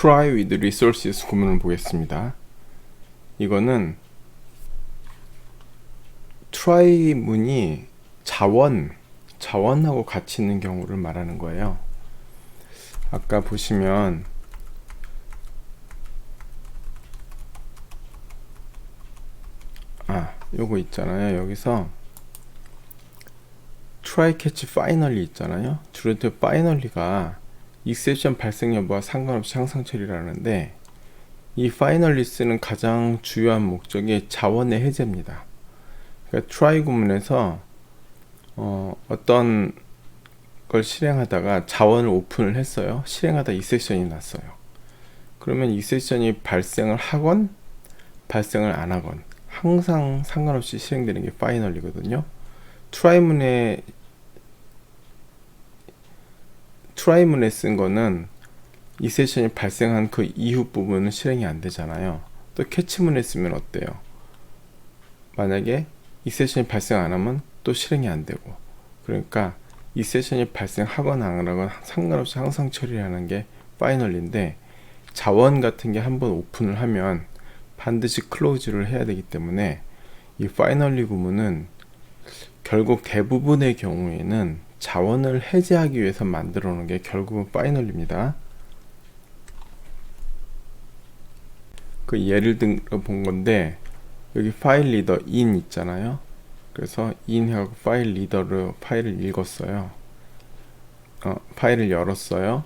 try with resources 구문을 보겠습니다. 이거는 try 문이 자원하고 같이 있는 경우를 말하는 거예요. 아까 보시면 요거 있잖아요. 여기서 try catch finally 있잖아요. 주로 finally가 exception 발생 여부와 상관없이 항상 처리라는데, 이 finally 쓰는 가장 주요한 목적이 자원의 해제입니다. 그러니까 try 구문에서 어떤 걸 실행하다가 자원을 오픈을 했어요. 실행하다 exception이 났어요. 그러면 exception이 발생을 하건 발생을 안 하건 항상 상관없이 실행되는 게 finally거든요. try 문에 쓴 거는 exception이 발생한 그 이후 부분은 실행이 안 되잖아요. 또 catch 문에 쓰면 어때요? 만약에 exception이 발생 안 하면 또 실행이 안 되고, 그러니까 exception이 발생하거나 안 하거나 상관없이 항상 처리하는 게 finally인데, 자원 같은 게 한번 오픈을 하면 반드시 클로즈를 해야 되기 때문에 이 finally 구문은 결국 대부분의 경우에는 자원을 해제하기 위해서 만들어 놓은 게 결국은 finally입니다. 그 예를 들어 본 건데, 여기 파일 리더 in 있잖아요. 그래서 in 하고 파일 리더로 파일을 읽었어요. 파일을 열었어요.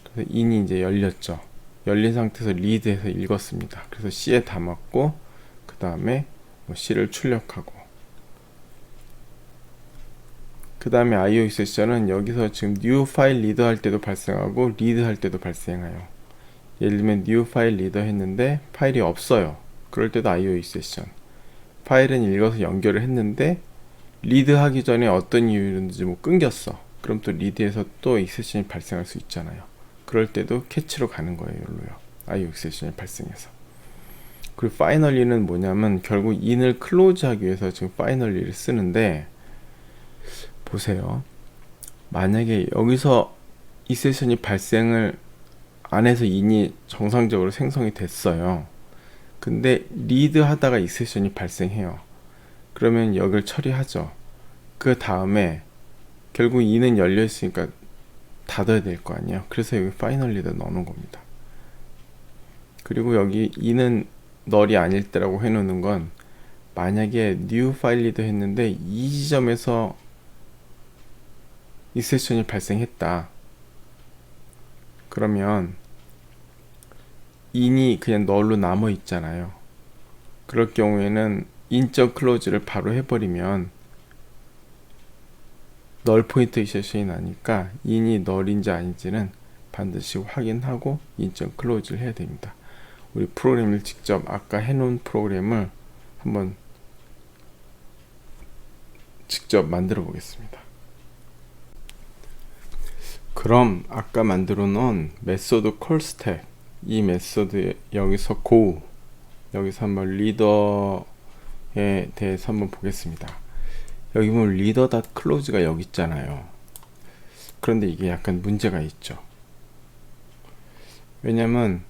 그래서 in이 이제 열렸죠. 열린 상태에서 리드해서 읽었습니다. 그래서 C에 담았고, 그 다음에 C를 출력하고, 그 다음에 IO exception은 여기서 지금 new file reader 할 때도 발생하고 read 할 때도 발생해요. 예를 들면 new file reader 했는데 파일이 없어요. 그럴 때도 IO exception. 파일은 읽어서 연결을 했는데 read 하기 전에 어떤 이유인지 끊겼어. 그럼 또 read에서 또 exception이 발생할 수 있잖아요. 그럴 때도 catch로 가는 거예요. 여기로요. IO exception이 발생해서. 그리고 finally는 뭐냐면 결국 in을 close 하기 위해서 지금 finally를 쓰는데, 보세요. 만약에 여기서 exception이 발생을 안 해서 in이 정상적으로 생성이 됐어요. 근데 read 하다가 exception이 발생해요. 그러면 여기를 처리하죠. 그 다음에 결국 in은 열려 있으니까 닫아야 될 거 아니에요. 그래서 여기 finally도 넣는 겁니다. 그리고 여기 in은 null이 아닐 때라고 해놓는 건, 만약에 new file reader 했는데 이 지점에서 exception이 발생했다. 그러면 in이 그냥 null로 남아 있잖아요. 그럴 경우에는 in.close를 바로 해버리면 null 포인트 exception이 나니까 in이 null인지 아닌지는 반드시 확인하고 in.close를 해야 됩니다. 우리 프로그램을 직접 아까 해놓은 프로그램을 한번 직접 만들어 보겠습니다. 그럼 아까 만들어 놓은 메소드 콜스택, 이 메소드 여기서 go, 여기서 한번 리더에 대해서 한번 보겠습니다. 여기 보면 reader.close가 여기 있잖아요. 그런데 이게 약간 문제가 있죠. 왜냐면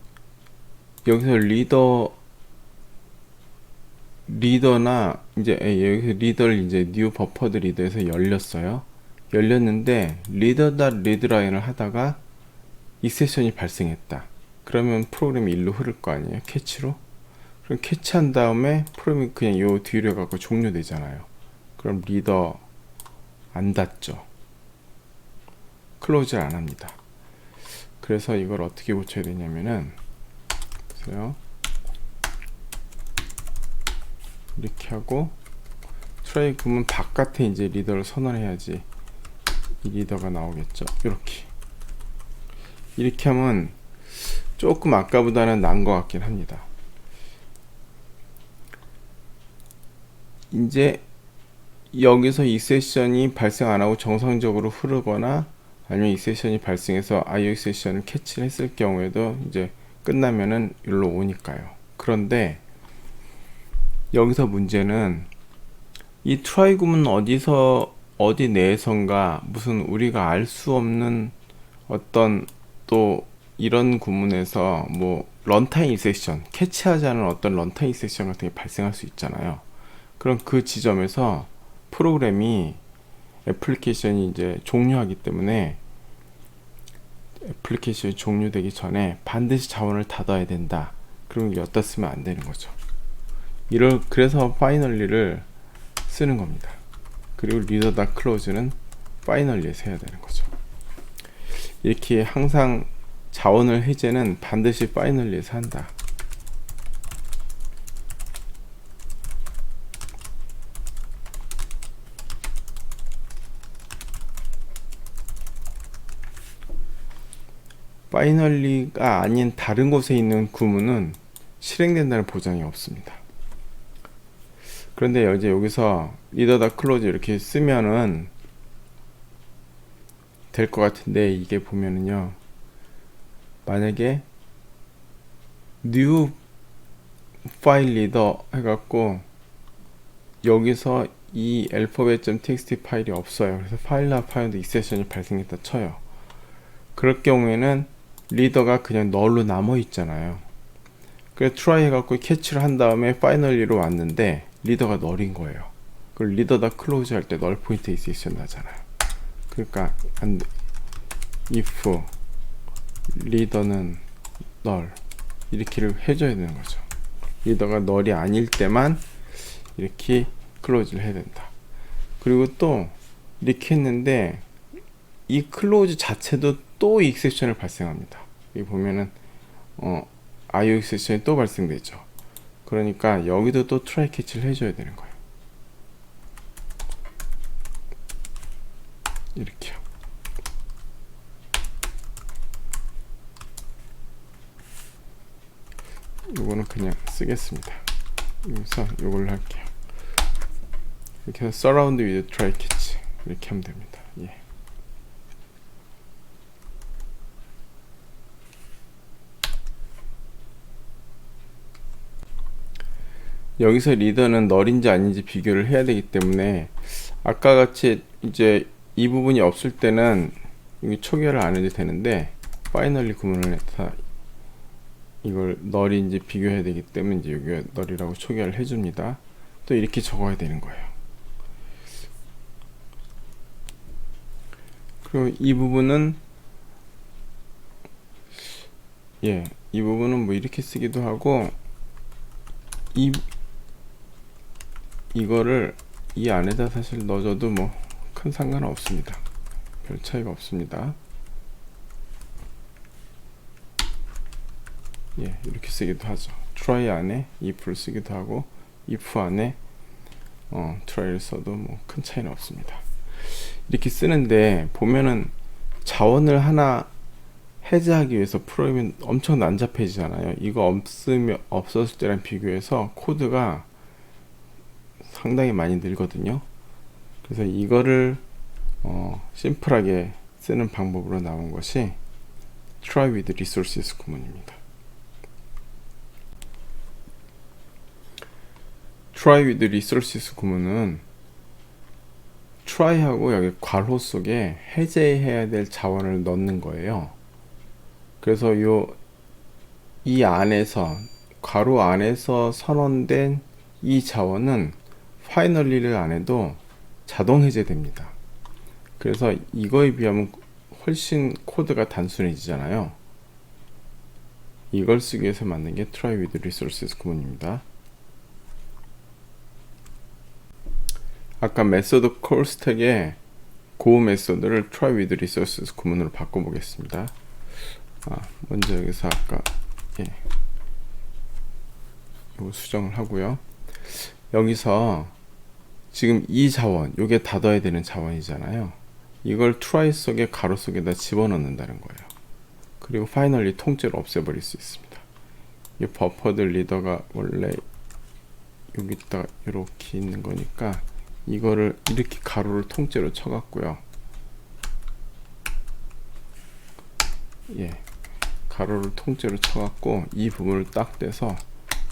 여기서 리더나 이제 여기서 리더를 이제 new buffered reader에서 열렸어요. 열렸는데 reader.readline을 하다가 exception이 발생했다. 그러면 프로그램이 일로 흐를 거 아니에요. 캐치로. 그럼 캐치한 다음에 프로그램이 그냥 요 뒤로 가고 종료되잖아요. 그럼 리더 안 닫죠. 클로즈를 안 합니다. 그래서 이걸 어떻게 고쳐야 되냐면은, 보세요. 이렇게 하고 트라이 구문 바깥에 이제 리더를 선언해야지 이 리더가 나오겠죠. 이렇게 하면 조금 아까보다는 나은 것 같긴 합니다. 이제 여기서 exception이 발생 안 하고 정상적으로 흐르거나 아니면 exception이 발생해서 IO exception을 캐치를 했을 경우에도 이제 끝나면은 여기로 오니까요. 그런데 여기서 문제는 이 try 구문 어디 내에선가 무슨 우리가 알 수 없는 어떤 또 이런 구문에서 뭐 런타임 익셉션, 캐치하지 않은 어떤 런타임 익셉션 같은 게 발생할 수 있잖아요. 그럼 그 지점에서 프로그램이 애플리케이션이 이제 종료하기 때문에 애플리케이션이 종료되기 전에 반드시 자원을 닫아야 된다. 그럼 여기다 쓰면 안 되는 거죠. 그래서 파이널리를 쓰는 겁니다. 그리고 리더 클로즈는 파이널리에서 해야 되는 거죠. 이렇게 항상 자원을 해제는 반드시 파이널리에서 한다. 파이널리가 아닌 다른 곳에 있는 구문은 실행된다는 보장이 없습니다. 그런데 이제 여기서 리더 클로즈 이렇게 쓰면은 될 것 같은데, 이게 보면은요, 만약에 new 파일 리더 해갖고 여기서 이 alphabet.txt 파일이 없어요. 그래서 파일이나 파일도 익셉션이 발생했다 쳐요. 그럴 경우에는 리더가 그냥 널로 남아 있잖아요. 그래서 try 해갖고 캐치를 한 다음에 파이널리로 왔는데 리더가 널인 거예요. 그걸 리더다 클로즈 할 때 널 포인트 익셉션 나잖아요. 그러니까 안 돼. if 리더는 널 이렇게를 해줘야 되는 거죠. 리더가 널이 아닐 때만 이렇게 클로즈를 해야 된다. 그리고 또 이렇게 했는데 이 클로즈 자체도 또 익셉션을 발생합니다. 여기 보면은 IO 익셉션이 또 발생되죠. 그러니까 여기도 또 트라이 캐치를 해줘야 되는 거예요. 이렇게요. 요거는 그냥 쓰겠습니다. 여기서 요걸로 할게요. 이렇게 해서 surround with try catch 이렇게 하면 됩니다. 예. 여기서 리더는 널인지 아닌지 비교를 해야 되기 때문에 아까 같이 이제 이 부분이 없을 때는 여기 초기화를 안 해도 되는데 파이널리 구문을 다 이걸 널인지 비교해야 되기 때문에 이제 여기가 널이라고 초기화를 해줍니다. 또 이렇게 적어야 되는 거예요. 그리고 이 부분은 이 부분은 뭐 이렇게 쓰기도 하고 이거를 이 안에다 사실 넣어줘도 뭐 큰 상관은 없습니다. 별 차이가 없습니다. 이렇게 쓰기도 하죠. try 안에 if를 쓰기도 하고 if 안에 try를 써도 뭐 큰 차이는 없습니다. 이렇게 쓰는데 보면은 자원을 하나 해제하기 위해서 프로그램이 엄청 난잡해지잖아요. 이거 없었을 때랑 비교해서 코드가 상당히 많이 늘거든요. 그래서 이거를 심플하게 쓰는 방법으로 나온 것이 try with resources 구문입니다. try with resources 구문은 try하고 여기 괄호 속에 해제해야 될 자원을 넣는 거예요. 그래서 이 안에서 괄호 안에서 선언된 이 자원은 파이널리를 안 해도 자동 해제됩니다. 그래서 이거에 비하면 훨씬 코드가 단순해지잖아요. 이걸 쓰기 위해서 만든 게 try with resources 구문입니다. 아까 메소드 콜 스택의 고 메소드를 try with resources 구문으로 바꿔보겠습니다. 먼저 여기서 아까 이거 수정을 하고요. 여기서 지금 이 자원, 요게 닫아야 되는 자원이잖아요. 이걸 try 속에 가로 속에다 집어넣는다는 거예요. 그리고 파이널리 통째로 없애버릴 수 있습니다. 이 버퍼드 리더가 원래 여기다가 이렇게 있는 거니까 이거를 이렇게 가로를 통째로 쳐갖고요. 가로를 통째로 쳐갖고 이 부분을 딱 떼서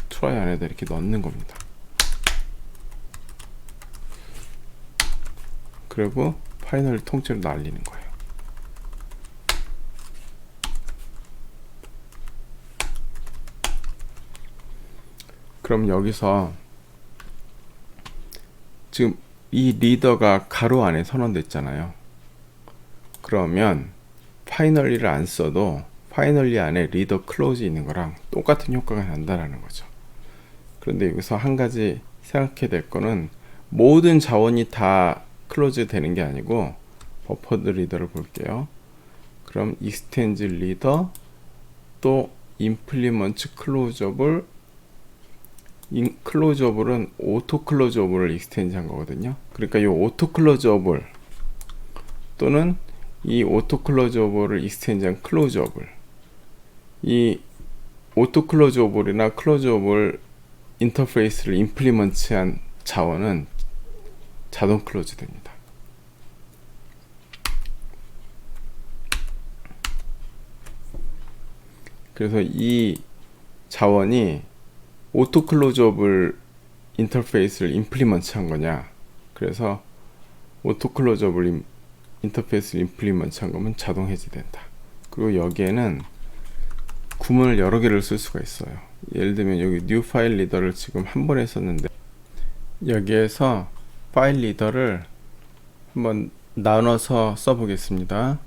try 안에다 이렇게 넣는 겁니다. 그리고 파이널 통째로 날리는 거예요. 그럼 여기서 지금 이 리더가 가로 안에 선언됐잖아요. 그러면 파이널리를 안 써도 파이널리 안에 리더 클로즈 있는 거랑 똑같은 효과가 난다라는 거죠. 그런데 여기서 한 가지 생각해야 될 거는 모든 자원이 다 클로즈 되는 게 아니고 버퍼드 리더를 볼게요. 그럼 익스텐즈 리더 또 임플리먼트 클로저블 클로저블은 오토 클로저블을 익스텐즈 한 거거든요. 그러니까 이 오토 클로저블 또는 이 오토 클로저블을 익스텐즈 한 클로저블, 이 오토 클로저블이나 클로저블 인터페이스를 임플리먼트 한 자원은 자동 클로즈 됩니다. 그래서 이 자원이 오토 클로저블 인터페이스를 임플리먼트 한 거냐, 그래서 오토 클로저블 인터페이스를 임플리먼트 한 거면 자동 해제된다. 그리고 여기에는 구문을 여러 개를 쓸 수가 있어요. 예를 들면 여기 new 파일 리더를 지금 한 번에 썼는데 여기에서 파일 리더를 한번 나눠서 써보겠습니다.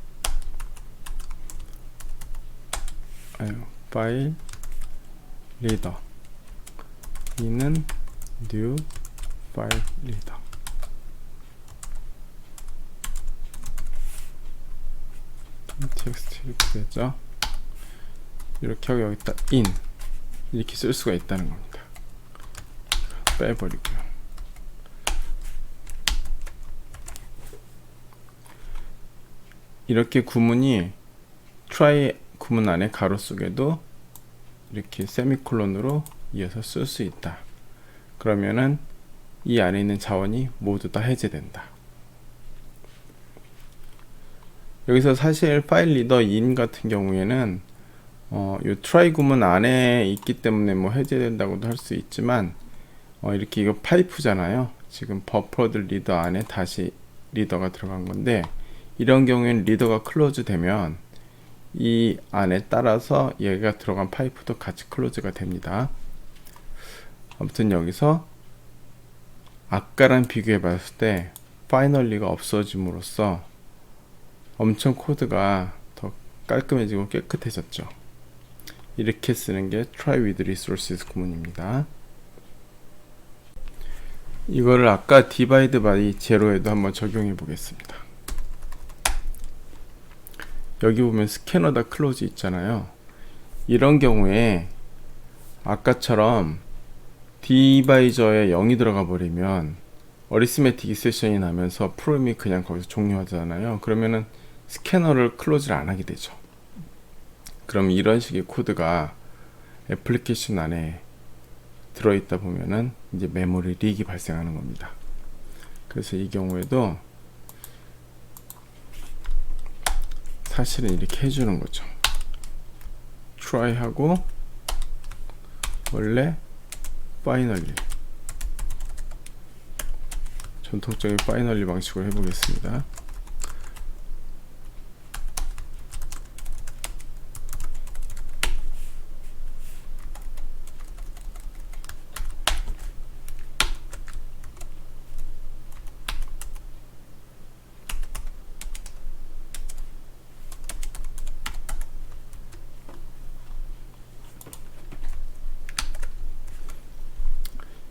파일 리더, 이는 new 파일 리더. 텍스트 이렇게 되죠. 이렇게 하고 여기다 in 이렇게 쓸 수가 있다는 겁니다. 빼버리고요. 이렇게 구문이 try 구문 안에 가로 속에도 이렇게 세미콜론으로 이어서 쓸 수 있다. 그러면은 이 안에 있는 자원이 모두 다 해제된다. 여기서 사실 파일 리더 in 같은 경우에는 요 try 구문 안에 있기 때문에 뭐 해제된다고도 할 수 있지만 이렇게 이거 파이프잖아요. 지금 버퍼드 리더 안에 다시 리더가 들어간 건데 이런 경우에는 리더가 클로즈 되면 이 안에 따라서 얘가 들어간 파이프도 같이 클로즈가 됩니다. 아무튼 여기서 아까랑 비교해 봤을 때 파이널리가 없어짐으로써 엄청 코드가 더 깔끔해지고 깨끗해졌죠. 이렇게 쓰는 게 try with resources 구문입니다. 이거를 아까 divide by zero에도 한번 적용해 보겠습니다. 여기 보면 스캐너다 클로즈 있잖아요. 이런 경우에 아까처럼 디바이저에 0이 들어가 버리면 어리스메틱 익세션이 나면서 프로그램이 그냥 거기서 종료하잖아요. 그러면은 스캐너를 클로즈를 안 하게 되죠. 그럼 이런 식의 코드가 애플리케이션 안에 들어있다 보면은 이제 메모리 릭이 발생하는 겁니다. 그래서 이 경우에도 사실은 이렇게 해주는 거죠. try 하고 원래 파이널리, 전통적인 파이널리 방식으로 해보겠습니다.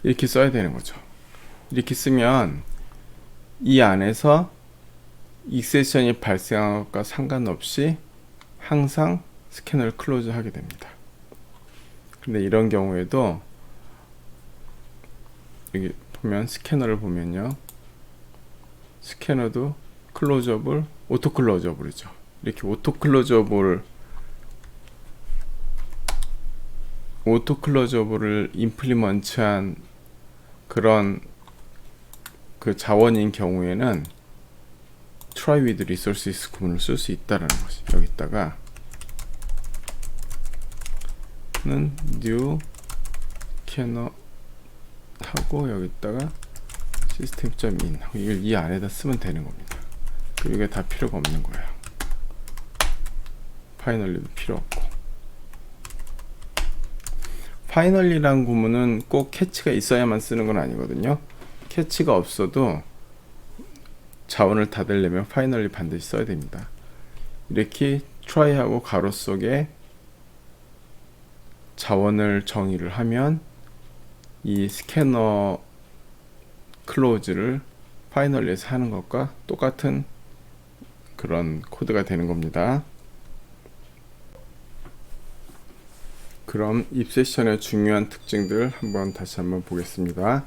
이렇게 써야 되는 거죠. 이렇게 쓰면 이 안에서 익세션이 발생한 것과 상관없이 항상 스캐너를 클로즈 하게 됩니다. 근데 이런 경우에도 여기 보면 스캐너를 보면요, 스캐너도 클로저블, 오토 클로저블이죠. 이렇게 오토 클로저블을 임플리먼트한 그런 그 자원인 경우에는 try with resources 구문을 쓸 수 있다라는 것이, 여기다가 는 new scanner 하고 여기다가 system.in 이걸 이 안에다 쓰면 되는 겁니다. 그리고 이게 다 필요가 없는 거예요. 파이널리도 필요 없고. 파이널리라는 구문은 꼭 캐치가 있어야만 쓰는 건 아니거든요. 캐치가 없어도 자원을 닫으려면 파이널리 반드시 써야 됩니다. 이렇게 try하고 가로 속에 자원을 정의를 하면 이 스캐너 클로즈를 파이널리에서 하는 것과 똑같은 그런 코드가 되는 겁니다. 그럼 if 세션의 중요한 특징들 다시 한번 보겠습니다.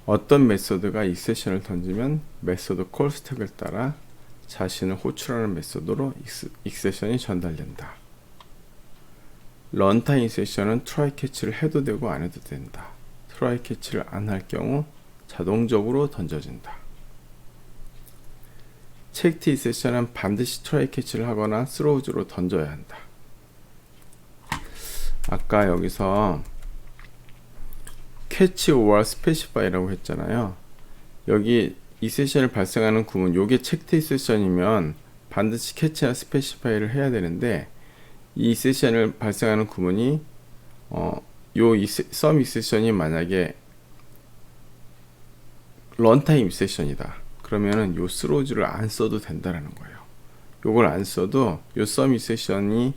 어떤 메소드가 if 세션을 던지면 메소드 콜 스택을 따라 자신을 호출하는 메소드로 if 세션이 전달된다. 런타임 세션은 try 캐치를 해도 되고 안 해도 된다. try 캐치를 안 할 경우 자동적으로 던져진다. 체크드 if 세션은 반드시 try 캐치를 하거나 throws 던져야 한다. 아까 여기서 catch or specify라고 했잖아요. 여기 이 세션을 발생하는 구문, 요게 체크드 세션이면 반드시 catch나 specify를 해야 되는데, 이 세션을 발생하는 구문이 some 세션이 만약에 런타임 세션이다. 그러면은 요 throws 안 써도 된다라는 거예요. 요걸 안 써도 요 some 세션이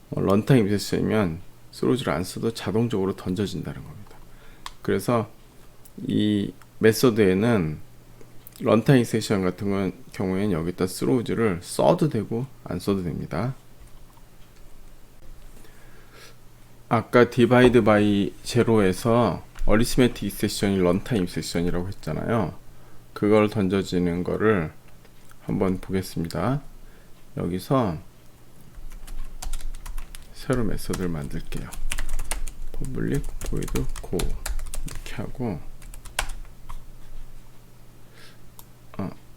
런타임 세션이면 throws 안 써도 자동적으로 던져진다는 겁니다. 그래서 이 메소드에는 런타임 세션 같은 경우에는 여기다 throws를 써도 되고 안 써도 됩니다. 아까 divide by zero에서 arithmetic 세션이 런타임 세션이라고 했잖아요. 그걸 던져지는 거를 한번 보겠습니다. 여기서 새로 메소드를 만들게요. public void go 이렇게 하고,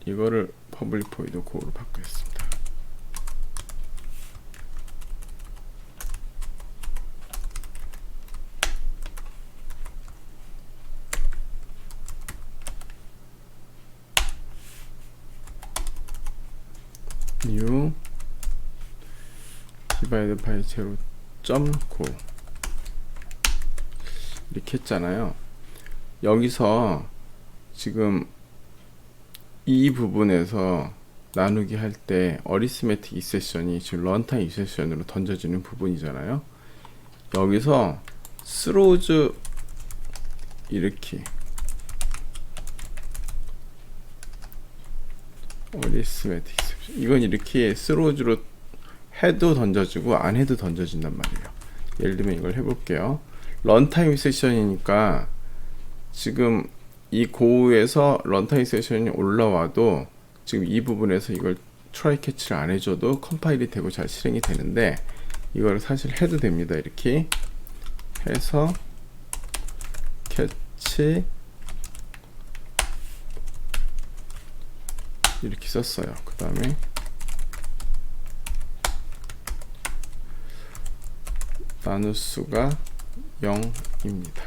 이거를 public void go로 바꾸겠습니다. new divide by zero .go 이렇게 했잖아요. 여기서 지금 이 부분에서 나누기 할 때 어리스메틱 이세션이 지금 런타임 이세션으로 던져지는 부분이잖아요. 여기서 throws 이렇게 어리스메틱 이건 이렇게 throws 해도 던져지고 안 해도 던져진단 말이에요. 예를 들면 이걸 해볼게요. 런타임 세션이니까 지금 이 고우에서 런타임 세션이 올라와도 지금 이 부분에서 이걸 try 캐치를 안 해줘도 컴파일이 되고 잘 실행이 되는데, 이걸 사실 해도 됩니다. 이렇게 해서 캐치 이렇게 썼어요. 그 다음에 나눗수가 0입니다.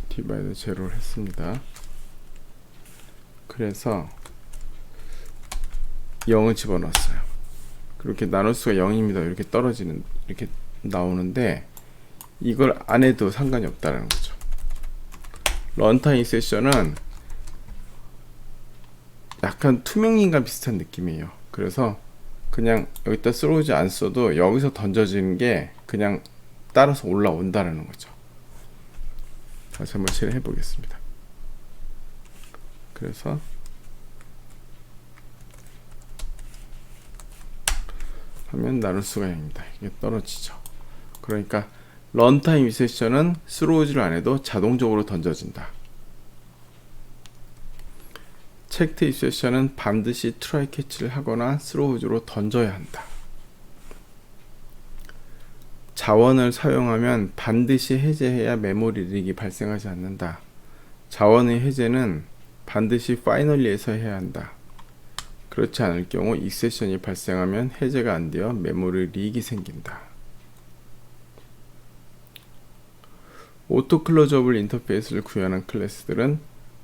디바이드 제로를 했습니다. 그래서 0을 집어넣었어요. 그렇게 나눗수가 0입니다. 이렇게 떨어지는, 이렇게 나오는데, 이걸 안 해도 상관이 없다는 거죠. 런타임 세션은 약간 투명인간 비슷한 느낌이에요. 그래서 그냥 여기다 throws 안 써도 여기서 던져지는 게 그냥 따라서 올라온다는 거죠. 다시 한번 실행해 보겠습니다. 그래서 하면 나눗수가 0입니다. 이게 떨어지죠. 그러니까 런타임 세션은 throws 안 해도 자동적으로 던져진다. 체크드 if 세션은 반드시 try 캐치를 하거나 throws로 던져야 한다. 자원을 사용하면 반드시 해제해야 메모리 리익이 발생하지 않는다. 자원의 해제는 반드시 파이널리에서 해야 한다. 그렇지 않을 경우 이 세션이 발생하면 해제가 안 되어 메모리 리익이 생긴다. 오토 클로저블 인터페이스를 구현한 클래스들은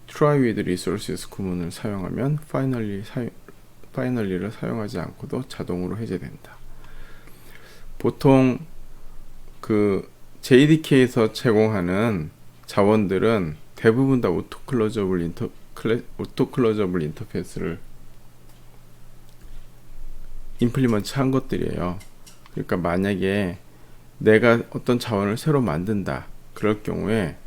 try with resources 구문을 사용하면 finally를 사용하지 않고도 자동으로 해제된다. 보통 그 JDK에서 제공하는 자원들은 대부분 다 오토 클로저블 인터페이스를 임플리먼트 한 것들이에요. 그러니까 만약에 내가 어떤 자원을 새로 만든다. 그럴 경우에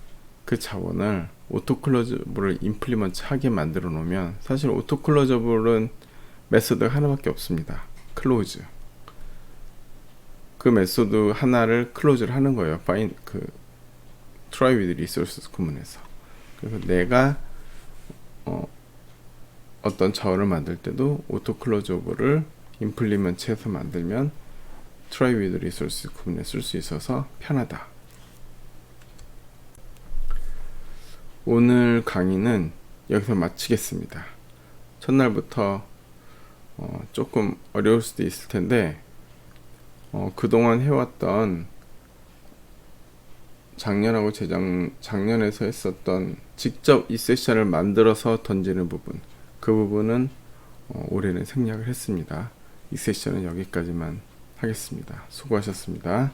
그 자원을 오토 클로저블을 임플리먼트 하게 만들어 놓으면 사실 오토 클로저블은 메소드가 하나밖에 없습니다. 클로즈. 그 메소드 하나를 클로즈를 하는 거예요. try with resources 구문에서. 그래서 내가 어떤 자원을 만들 때도 오토 클로저블을 임플리먼트 해서 만들면 try with resources 구문에 쓸 수 있어서 편하다. 오늘 강의는 여기서 마치겠습니다. 첫날부터 조금 어려울 수도 있을 텐데 그동안 해왔던 작년하고 작년에서 했었던 직접 이 세션을 만들어서 던지는 부분, 그 부분은 올해는 생략을 했습니다. 이 세션은 여기까지만 하겠습니다. 수고하셨습니다.